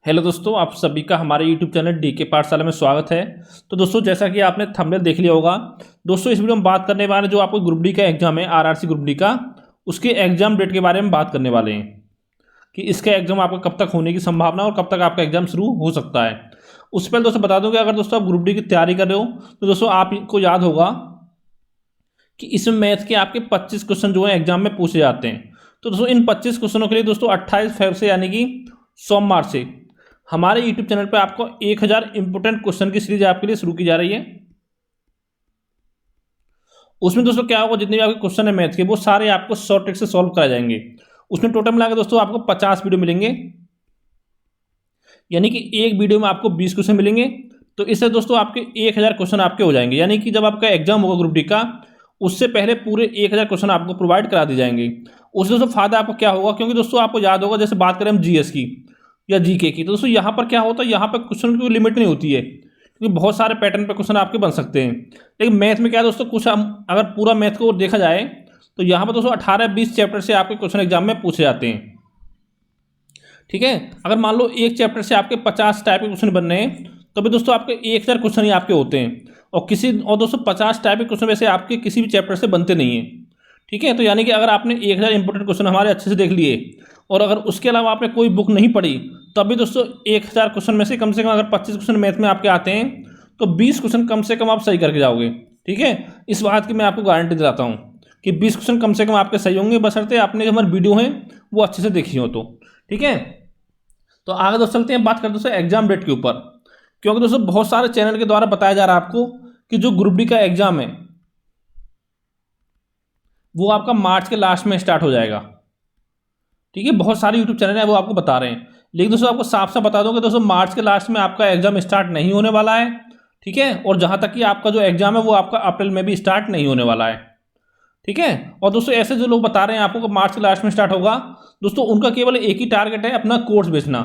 Hello दोस्तों, आप सभी का हमारे YouTube चैनल डीके पाठशाला में स्वागत है। तो दोस्तों, जैसा कि आपने थंबनेल देख लिया होगा, दोस्तों इस वीडियो में बात करने वाले जो आपको ग्रुप डी का एग्जाम है, आरआरसी ग्रुप डी का, उसके एग्जाम डेट के बारे में बात करने वाले हैं कि इसका एग्जाम आपका कब तक होने की संभावना और कब तक आपका एग्जाम शुरू हो सकता है। उससे पहले दोस्तों बता दूं कि अगर दोस्तों आप ग्रुप डी की तैयारी कर रहे हो तो दोस्तों आपको याद होगा कि इसमें मैथ के आपके 25 क्वेश्चन जो है एग्जाम में पूछे जाते हैं। तो दोस्तों इन 25 क्वेश्चनों के लिए दोस्तों 28 फरवरी से यानी कि सोमवार से हमारे यूट्यूब चैनल पे आपको 1000 इंपोर्टेंट क्वेश्चन की सीरीज आपके लिए शुरू की जा रही है। उसमें दोस्तों क्या होगा, जितने भी आपके क्वेश्चन है मैथ के वो सारे आपको शॉर्ट ट्रिक से सॉल्व कराए जाएंगे। उसमें टोटल मिलाकर दोस्तों आपको 50 वीडियो मिलेंगे, यानी कि एक वीडियो में आपको 20 क्वेश्चन मिलेंगे। तो इससे दोस्तों आपके 1000 क्वेश्चन आपके हो जाएंगे, यानी कि जब आपका एग्जाम होगा ग्रुप डी का उससे पहले पूरे 1000 क्वेश्चन आपको प्रोवाइड करा दिए जाएंगे। उससे दोस्तों फायदा आपको क्या होगा, क्योंकि दोस्तों आपको याद होगा, जैसे बात करें हम जीएस की या जीके की, तो दोस्तों यहाँ पर क्या होता है, यहाँ पर क्वेश्चन की कोई लिमिट नहीं होती है, क्योंकि बहुत सारे पैटर्न पे क्वेश्चन आपके बन सकते हैं। लेकिन मैथ में क्या है दोस्तों, कुछ अगर पूरा मैथ को देखा जाए तो यहाँ पर दोस्तों 18-20 चैप्टर से आपके क्वेश्चन एग्जाम में पूछे जाते हैं। ठीक है, अगर मान लो एक चैप्टर से आपके 50 टाइप के क्वेश्चन बन रहे हैं तो भी दोस्तों आपके 1000 क्वेश्चन ही आपके होते हैं, और दोस्तों 50 टाइप के क्वेश्चन वैसे आपके किसी भी चैप्टर से बनते नहीं हैं। ठीक है, तो यानी कि अगर आपने 1000 इंपोर्टेंट क्वेश्चन हमारे अच्छे से देख लिए और अगर उसके अलावा आपने कोई बुक नहीं पढ़ी तब भी दोस्तों 1000 क्वेश्चन में से कम अगर 25 क्वेश्चन मैथ में आपके आते हैं तो 20 क्वेश्चन कम से कम आप सही करके जाओगे। ठीक है, इस बात की मैं आपको गारंटी दिलाता हूँ कि 20 क्वेश्चन कम से कम आपके सही होंगे, बशर्ते आपने जो हमारी वीडियो है वो अच्छे से देखी हो तो। ठीक है, तो आगे दोस्तों चलते हैं, बात करते हैं एग्जाम डेट के ऊपर, क्योंकि दोस्तों बहुत सारे चैनल के द्वारा बताया जा रहा है आपको कि जो ग्रुप डी का एग्जाम है वो आपका मार्च के लास्ट में स्टार्ट हो जाएगा। ठीक है, बहुत सारे यूट्यूब चैनल है वो आपको बता रहे हैं, लेकिन दोस्तों आपको साफ साफ बता दूं कि दोस्तों मार्च के लास्ट में आपका एग्जाम स्टार्ट नहीं होने वाला है। ठीक है, और जहां तक कि आपका जो एग्जाम है वो आपका अप्रैल में भी स्टार्ट नहीं होने वाला है। ठीक है, और दोस्तों ऐसे जो लोग बता रहे हैं आपको कि मार्च के लास्ट में स्टार्ट होगा, दोस्तों उनका केवल एक ही टारगेट है, अपना कोर्स बेचना।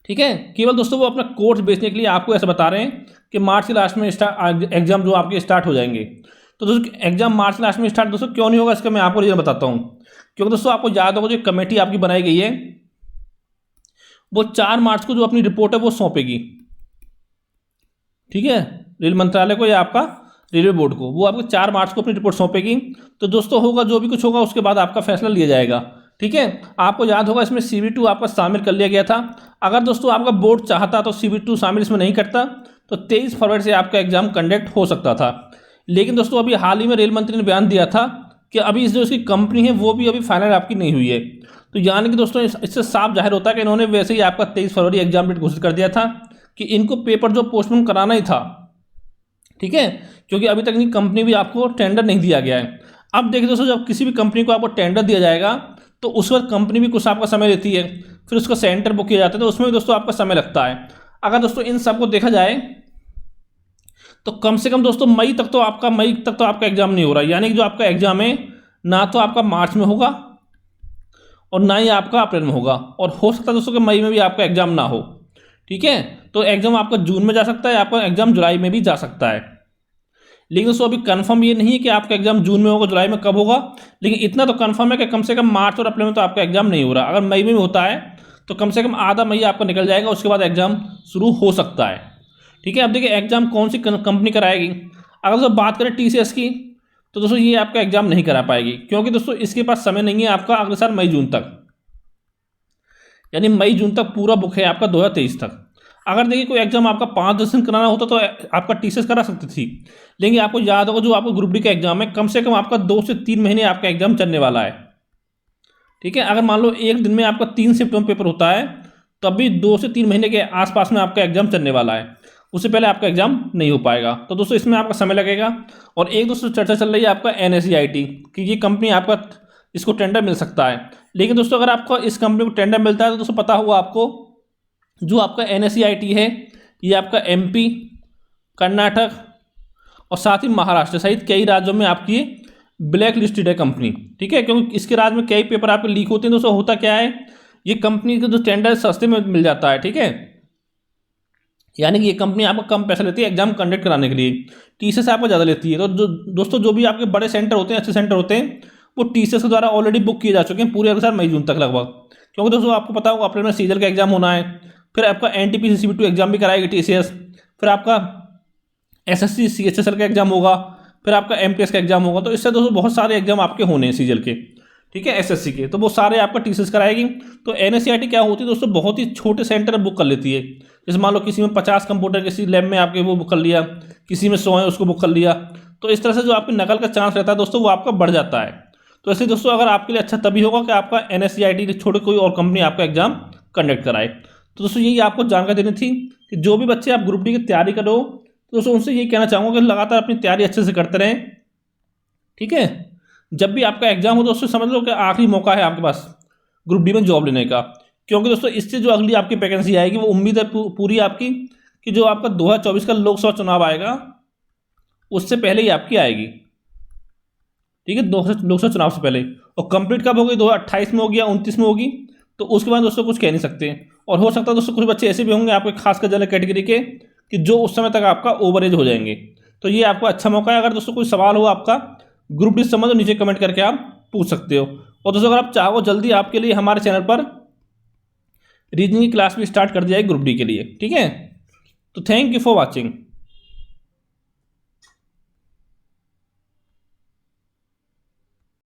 ठीक है, केवल दोस्तों वो अपना कोर्स बेचने के लिए आपको ऐसा बता रहे हैं कि मार्च के लास्ट में एग्जाम जो आपके स्टार्ट हो जाएंगे। तो दोस्तों एग्जाम मार्च लास्ट में स्टार्ट दोस्तों क्यों नहीं होगा, इसका मैं आपको रीजन बताता हूं। क्योंकि दोस्तों आपको याद होगा जो कमेटी आपकी बनाई गई है वो 4 मार्च को जो अपनी रिपोर्ट है वो सौंपेगी। ठीक है, रेल मंत्रालय को या आपका रेलवे बोर्ड को, वो आपको 4 मार्च को अपनी रिपोर्ट सौंपेगी। तो दोस्तों होगा जो भी कुछ होगा उसके बाद आपका फैसला लिया जाएगा। ठीक है, आपको याद होगा इसमें CB2 आपका शामिल कर लिया गया था। अगर दोस्तों आपका बोर्ड चाहता तो CB2 शामिल इसमें नहीं करता, तो 23 फरवरी से आपका एग्जाम कंडक्ट हो सकता था। लेकिन दोस्तों अभी हाल ही में रेल मंत्री ने बयान दिया था कि अभी इस जो इसकी कंपनी है वो भी अभी फाइनल आपकी नहीं हुई है। तो यानी कि दोस्तों इससे साफ जाहिर होता है कि इन्होंने वैसे ही आपका 23 फरवरी एग्जाम डेट घोषित कर दिया था कि इनको पेपर जो पोस्टपोन कराना ही था। ठीक है, क्योंकि अभी तक इनकी कंपनी भी आपको टेंडर नहीं दिया गया है। अब देखिए दोस्तों, जब किसी भी कंपनी को आपको टेंडर दिया जाएगा तो उस वक्त कंपनी भी कुछ आपका समय लेती है, फिर उसका सेंटर बुक किया जाता है, तो उसमें भी दोस्तों आपका समय लगता है। अगर दोस्तों इन सब को देखा जाए तो कम से कम दोस्तों मई तक तो आपका एग्जाम नहीं हो रहा है, यानी कि जो आपका एग्जाम है ना तो आपका मार्च में होगा और ना ही आपका अप्रैल में होगा, और हो सकता है दोस्तों कि मई में भी आपका एग्जाम ना हो। ठीक है, तो एग्जाम आपका जून में जा सकता है, आपका एग्जाम जुलाई में भी जा सकता है। लेकिन दोस्तों अभी कंफर्म ये नहीं है कि आपका एग्जाम जून में होगा, जुलाई में कब होगा, लेकिन इतना तो कंफर्म है कि कम से कम मार्च और अप्रैल में तो आपका एग्जाम नहीं हो रहा। अगर मई में होता है तो कम से कम आधा मई आपका निकल जाएगा, उसके बाद एग्जाम शुरू हो सकता है। ठीक है, अब देखिए एग्जाम कौन सी कंपनी कराएगी। अगर दोस्तों बात करें TCS की, तो दोस्तों ये आपका एग्जाम नहीं करा पाएगी, क्योंकि दोस्तों इसके पास समय नहीं है आपका अगले साल मई जून तक, यानी मई जून तक पूरा बुक है आपका 2023 तक। अगर देखिए कोई एग्जाम आपका 5-10 दिन कराना होता तो आपका TCS करा सकती थी, लेकिन आपको याद होगा जो आपको ग्रुप डी का एग्जाम है कम से कम आपका 2 से 3 महीने आपका एग्जाम चलने वाला है। ठीक है, अगर मान लो एक दिन में आपका 3 शिफ्ट में पेपर होता है तब भी 2 से 3 महीने के आसपास में आपका एग्जाम चलने वाला है, उससे पहले आपका एग्जाम नहीं हो पाएगा। तो दोस्तों इसमें आपका समय लगेगा। और एक दोस्तों चर्चा चल रही है आपका NSEIT कि ये कंपनी आपका इसको टेंडर मिल सकता है। लेकिन दोस्तों अगर आपको इस कंपनी को टेंडर मिलता है तो दोस्तों पता हुआ आपको जो आपका NSEIT है ये आपका MP, कर्नाटक और साथ ही महाराष्ट्र सहित कई राज्यों में आपकी ब्लैक लिस्टेड है कंपनी। ठीक है, क्योंकि इसके राज्य में कई पेपर आपके लीक होते हैं। दोस्तों होता क्या है, ये कंपनी का जो टेंडर सस्ते में मिल जाता है। ठीक है, यानी कि ये कंपनी आपको कम पैसा लेती है एग्जाम कंडक्ट कराने के लिए, TCS आपको ज़्यादा लेती है। तो दोस्तों जो भी आपके बड़े सेंटर होते हैं, अच्छे सेंटर होते हैं, वो TCS के द्वारा ऑलरेडी बुक किए जा चुके हैं पूरे अगले साल मई जून तक लगभग, क्योंकि दोस्तों आपको पता होगा अप्रैल में सीजल का एग्जाम होना है, फिर आपका NTPC CB2 एग्जाम भी कराएगी TCS, फिर आपका SSC CHSL का एग्जाम होगा, फिर आपका MTS का एग्जाम होगा। तो इससे दोस्तों बहुत सारे एग्जाम आपके होने हैं सीजल के, ठीक है, SSC के, तो वो सारे आपका TCS कराएगी। तो NSCERT क्या होती है दोस्तों, बहुत ही छोटे सेंटर बुक कर लेती है। जैसे मान लो किसी में 50 कंप्यूटर, किसी लैब में आपके वो बुक कर लिया, किसी में 100 है उसको बुक कर लिया। तो इस तरह से जो आपकी नकल का चांस रहता है दोस्तों वो आपका बढ़ जाता है। तो ऐसे दोस्तों अगर आपके लिए अच्छा तभी होगा कि आपका NSCERT छोटे कोई और कंपनी आपका एग्जाम कंडक्ट कराए। तो दोस्तों यही आपको जानकारी देनी थी कि जो भी बच्चे आप ग्रुप डी की तैयारी करो, तो दोस्तों उनसे यही कहना चाहूँगा कि लगातार अपनी तैयारी अच्छे से करते रहें, ठीक है। जब भी आपका एग्जाम हो दोस्तों समझ लो कि आखिरी मौका है आपके पास ग्रुप डी में जॉब लेने का, क्योंकि दोस्तों इससे जो अगली आपकी वैकेंसी आएगी वो उम्मीद है पूरी आपकी कि जो आपका 2024 का लोकसभा चुनाव आएगा उससे पहले ही आपकी आएगी, ठीक है, लोकसभा चुनाव से पहले। और कंप्लीट कब होगी, 2028 में होगी या 29 में होगी, तो उसके बाद दोस्तों कुछ कह नहीं सकते। और हो सकता है दोस्तों कुछ बच्चे ऐसे भी होंगे आपके खासकर जनरल कैटेगरी के कि जो उस समय तक आपका ओवर एज हो जाएंगे। तो ये आपको अच्छा मौका है। अगर दोस्तों कोई सवाल हो आपका ग्रुप डी समझ, नीचे कमेंट करके आप पूछ सकते हो। और दोस्तों अगर आप चाहो जल्दी आपके लिए हमारे चैनल पर रीजनिंग की क्लास भी स्टार्ट कर दी जाएगी ग्रुप डी के लिए, ठीक है। तो थैंक यू फॉर वॉचिंग।